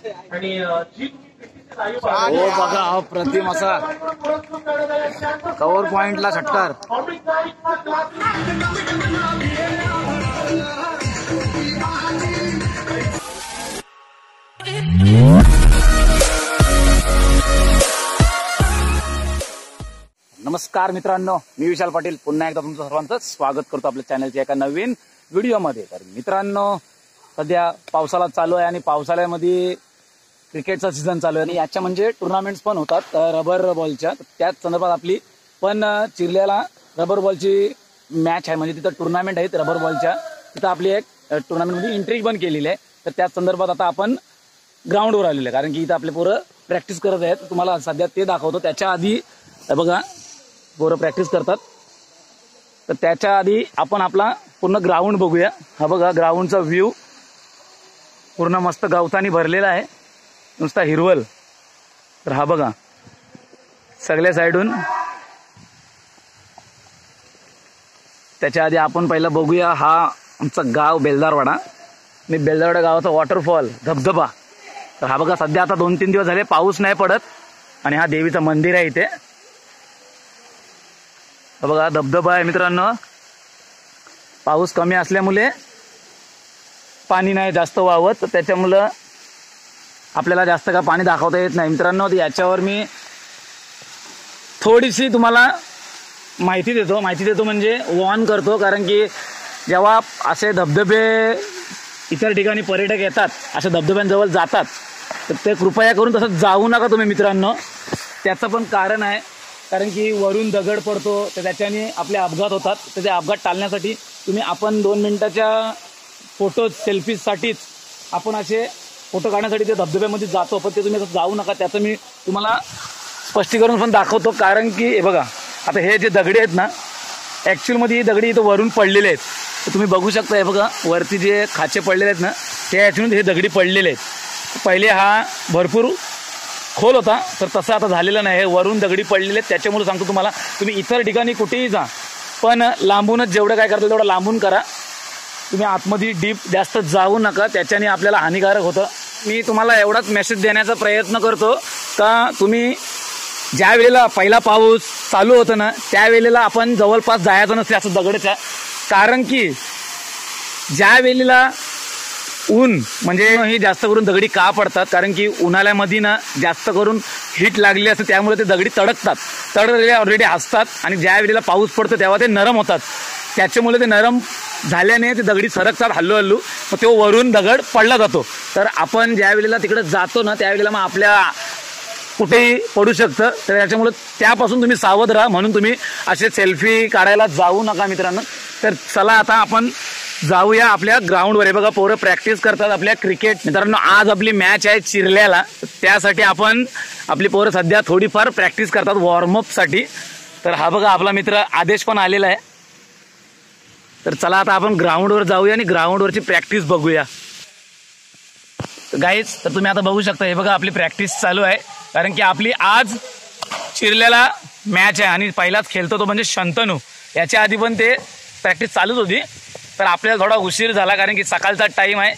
आणि हो बघा अप्रतिम असा कव्हर पॉइंटला षटकार. नमस्कार मित्रांनो, मी विशाल पाटील पुन्हा एकदा तुमचं सर्वांचं स्वागत करतो आपल्या चॅनलच्या एका नवीन व्हिडिओमध्ये. तर मित्रांनो, सध्या पावसाळा चालू आहे आणि पावसाळ्यामध्ये क्रिकेटचा सीझन चालू आहे आणि याच्या म्हणजे टुर्नामेंट्स पण होतात रबर बॉलच्या. त्याच संदर्भात आपली पण चिरल्याला रबर बॉलची मॅच आहे, म्हणजे तिथं टुर्नामेंट आहेत रबर बॉलच्या. तिथं आपली एक टुर्नामेंटमध्ये एंट्री पण केलेली आहे. तर त्याच संदर्भात आता आपण ग्राउंडवर आलेलो आहे, कारण की इथं आपले पोरं प्रॅक्टिस करत आहेत. तुम्हाला सध्या ते दाखवतो. त्याच्या आधी बघा पोरं प्रॅक्टिस करतात, तर त्याच्या आधी आपण आपला पूर्ण ग्राउंड बघूया. हा बघा ग्राउंडचा व्ह्यू पूर्ण मस्त गवतानी भरलेला आहे, नुसता हिरवल. तर हा बघा सगळ्या साईडून. त्याच्या आधी आपण पहिला बघूया हा आमचं गाव बेलदारवाडा आणि बेलदारवाडा गावाचा वॉटरफॉल धबधबा. तर हा बघा सध्या आता 2-3 दिवस झाले पाऊस नाही पडत आणि हा देवीचं मंदिर आहे इथे. बघा धबधबा आहे मित्रांनो. पाऊस कमी असल्यामुळे पाणी नाही जास्त वाहत, तर त्याच्यामुळं आपल्याला जास्त का पाणी दाखवता येत नाही मित्रांनो. याच्यावर मी थोडीशी तुम्हाला माहिती देतो म्हणजे वॉर्न करतो, कारण की जेव्हा असे धबधबे इतर ठिकाणी पर्यटक येतात, अशा धबधब्यांजवळ जातात, तर ते कृपया करून तसं जाऊ नका तुम्ही मित्रांनो. त्याचं पण कारण आहे, कारण की वरून दगड पडतो, तर त्याच्याने आपले अपघात होतात. तर ते अपघात टाळण्यासाठी आपण 2 मिनिटाच्या फोटोज सेल्फीजसाठीच आपण असे फोटो काढण्यासाठी ते धबधब्यामध्ये जातो, पण ते तुम्ही जाऊ नका. त्याचं मी तुम्हाला स्पष्टीकरण पण दाखवतो. कारण की हे बघा आता हे जे दगडी आहेत ना, ॲक्च्युअलमध्ये ही दगडी इथं वरून पडलेले आहेत. तर तुम्ही बघू शकता, हे बघा वरती जे खाचे पडलेले आहेत ना, ते ॲक्च्युअली हे दगडी पडलेले आहेत. पहिले हा भरपूर खोल होता, तर तसं आता झालेलं नाही. हे वरून दगडी पडलेले आहेत. त्याच्यामुळे सांगतो तुम्हाला, तुम्ही इतर ठिकाणी कुठेही जा, पण लांबूनच जेवढं काय करता तेवढं लांबून करा. तुम्ही आतमध्ये डीप जास्त जाऊ नका, त्याच्याने आपल्याला हानिकारक होतं. मी तुम्हाला एवढाच मेसेज देण्याचा प्रयत्न करतो का तुम्ही ज्या वेळेला पहिला पाऊस चालू होतं ना, त्यावेळेला आपण जवळपास जायचं नसते असं दगडच्या. कारण की ज्या वेळेला ऊन म्हणजे ही जास्त करून दगडी का पडतात, कारण की उन्हाळ्यामध्ये ना जास्त करून हीट लागली असते, त्यामुळे ते दगडी तडकलेले ऑलरेडी असतात. आणि ज्या वेळेला पाऊस पडतो तेव्हा ते नरम होतात. त्याच्यामुळे ते नरम झाल्याने ते दगडी सरकतात हल्लू, मग तो वरून दगड पडला जातो. तर आपण ज्या वेळेला तिकडे जातो ना, त्यावेळेला मग आपल्या कुठेही पडू शकतं. तर त्याच्यामुळे त्यापासून तुम्ही सावध राहा, म्हणून तुम्ही असे सेल्फी काढायला जाऊ नका मित्रांनो. तर चला आता आपण जाऊया आपल्या ग्राउंडवर. हे बघा पोरं प्रॅक्टिस करतात आपल्या क्रिकेट. मित्रांनो आज आपली मॅच आहे चिरल्याला, त्यासाठी आपण आपली पोरं सध्या थोडीफार प्रॅक्टिस करतात वॉर्मअपसाठी. तर हा बघा आपला मित्र आदेश पण आलेला आहे. तर चला आता आपण ग्राउंडवर जाऊया आणि ग्राउंडवरची प्रॅक्टिस बघूया. गाईज तर तुम्ही आता बघू शकता, हे बघा आपली प्रॅक्टिस चालू आहे, कारण की आपली आज चिरल्याला मॅच आहे आणि पहिलाच खेळतो तो म्हणजे शंतनू. याच्या आधी पण ते प्रॅक्टिस चालूच होती. तर आपल्याला थोडा उशीर झाला, कारण की सकाळचा टाईम आहे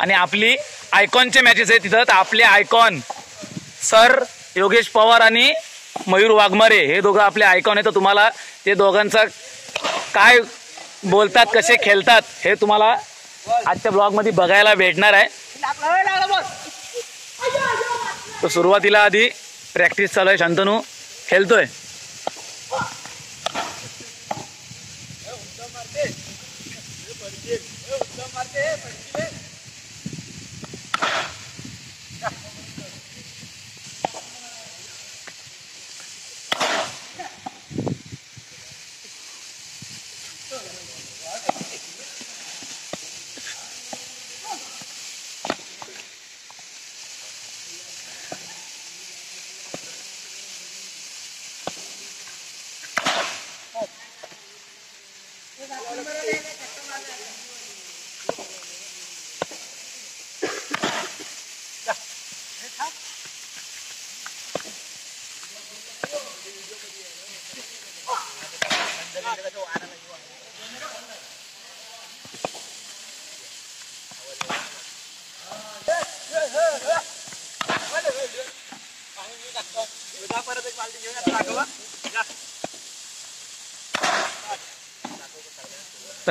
आणि आपली आयकॉनचे मॅचेस आहेत तिथं. तर आपले आयकॉन सर योगेश पवार आणि मयूर वाघमारे हे दोघं आपले आयकॉन आहेत. तर तुम्हाला ते दोघांचा काय बोलतात, कसे खेळतात हे तुम्हाला आजच्या ब्लॉगमध्ये बघायला भेटणार आहे. तर सुरुवातीला आधी प्रॅक्टिस चालू आहे, शंतनू खेळतोय.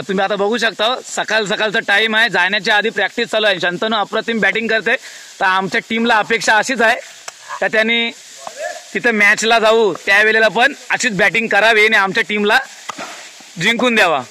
तर तुम्ही आता बघू शकता सकाळचा टाइम आहे, जाण्याच्या आधी प्रॅक्टिस चालू आहे. शंतनू अप्रतिम बॅटिंग करते. तर आमच्या टीमला अपेक्षा अशीच आहे का त्यांनी तिथे मॅचला जाऊ त्यावेळेला पण अशीच बॅटिंग करावी आणि आमच्या टीमला जिंकून द्यावा.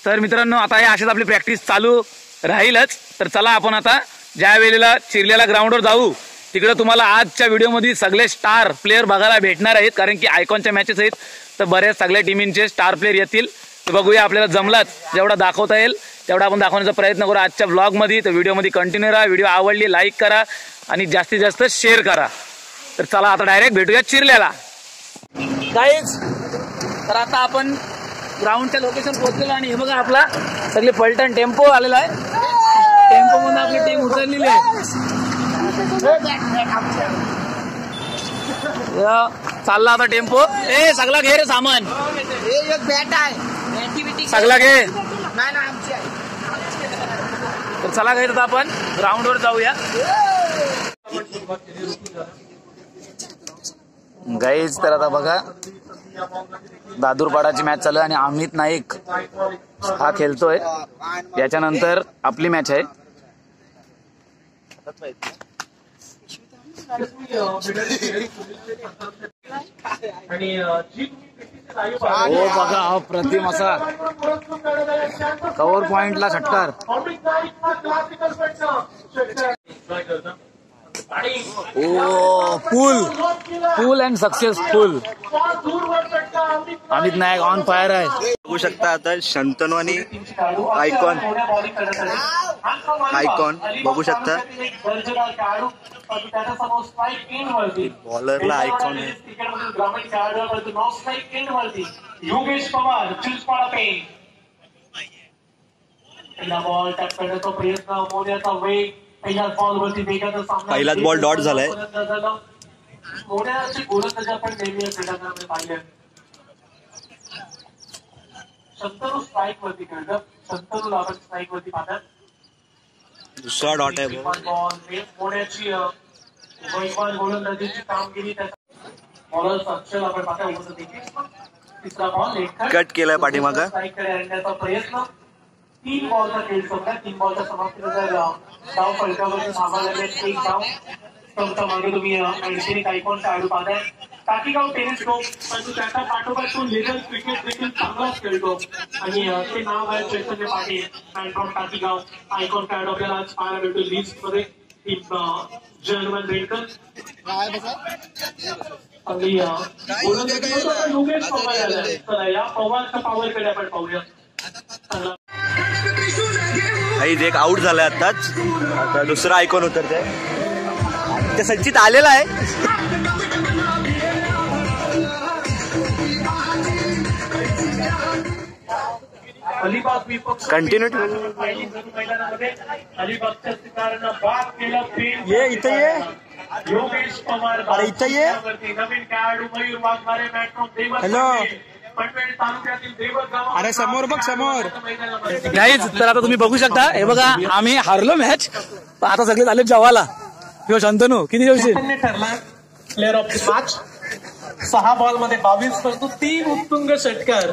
तर मित्रांनो आता हे अशीच आपली प्रॅक्टिस चालू राहीलच. तर चला आपण आता ज्या वेळेला चिरलेला ग्राउंडवर जाऊ तिकडे तुम्हाला आजच्या व्हिडिओमध्ये सगळे स्टार प्लेयर बघायला भेटणार आहेत, कारण की आयकॉनच्या मॅचेस आहेत. तर बरेच सगळ्या टीमींचे स्टार प्लेयर येतील. तर बघूया आपल्याला जमलाच जेवढा दाखवता येईल तेवढा आपण दाखवण्याचा प्रयत्न करू आजच्या व्लॉगमध्ये. तर व्हिडिओमध्ये कंटिन्यू राहा. व्हिडिओ आवडली लाईक करा आणि जास्तीत जास्त शेअर करा. तर चला आता डायरेक्ट भेटूया चिरलेला गाईज. तर आता आपण ग्राउंडच्या लोकेशन पोहोचलेलो आणि हे बघा आपला सगळे पलटण टेम्पो आलेला आहे. टेम्पो मधून आपली टीम उतरलेली आहे. चालला आता टेम्पो. ए सगळा घे रे सामान, सगळा घे. तर चला घेत आता आपण ग्राउंडवर जाऊया गाईज. तर आता बघा दादूरपाडाची मॅच चालू आहे आणि अमित नाईक हा खेळतोय. याच्यानंतर आपली मॅच आहे. हो बघा अप्रतिम असा कव्हर पॉइंटला षटकार. Oh full and successful. Amit Nayak on fire आहे. बघू शकता आता शंतनू आणि आयकॉन बघू शकता. बॉलरला आयकॉन आहे. योगेश पवार पहिलाच बॉल डॉट झालाय. शंतनू स्ट्राईक वरती खेळलं. शंतनूला आपण स्ट्राईक वरती पाहतात. दुसरा डॉट आहे. मोड्याची वैमान गोलंदाजीची कामगिरी बॉलर अक्षर आपण पाहता. तिसरा बॉल कट केलाय पाठीमागं. स्ट्राईककडे आणण्याचा प्रयत्न. 3 बॉलचा खेळ संपला. 3 बॉलच्या समाप्तीनंतर डाव फलकावरती धावा लागले. एक डाव स्टंपच्या मागे तुम्ही आणखी आयकॉनचा आडू पाहताय. टाकीगाव टेनिस ग्रुप आणि त्याच्या पाठोपाठ तो लिगल क्रिकेट देखील चांगलाच खेळतो आणि ते नाव आहे Chaitanya Patil and from Takigaon. Icon card आपल्याला आज पाहायला भेटतो लिस्ट मध्ये. जर्मन बेडकर आणि योगेश पवार. या पवारचा पॉवरकडे आपण पाहूया. एक आउट झालाय आताच. आता दुसरा आयकॉन उतरतोय. त्या संचित आलेला आहे. कंटिन्यू ये इथं ये. योगेश पवार अरे इथं ये. नवीन खेळाडू मयूर वाघमारे हॅलो. अरे समोर बघ समोर. गाईज तर आता तुम्ही बघू शकता. हे बघा आम्ही हारलो मॅच पण आता सगळे झाले जेवायला. किंवा शंतनू किती जेवशील? ठरला player of the match. 6 ball मध्ये 22 परंतु 3 उत्तुंग षटकार.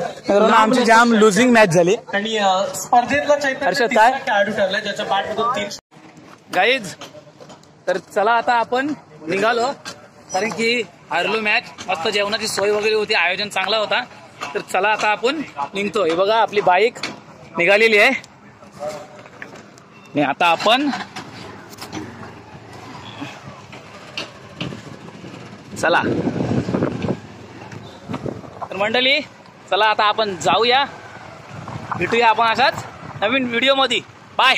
आमची जाम लुझिंग मॅच झाली आणि स्पर्धेतला चैतन्य काय खेळाडू ठरला ज्याच्या बॅटमधून 3. गाईज तर चला आता आपण निघालो, कारण की हारलो मॅच. मस्त जेवणाची सोय वगैरे होती, आयोजन चांगला होता. तर चला आता आपण निघतो. हे बघा आपली बाईक निघालेली आहे आणि आता आपण चला. तर मंडळी चला आता आपण जाऊया. भेटूया आपण अशाच नवीन व्हिडिओ मध्ये. बाय.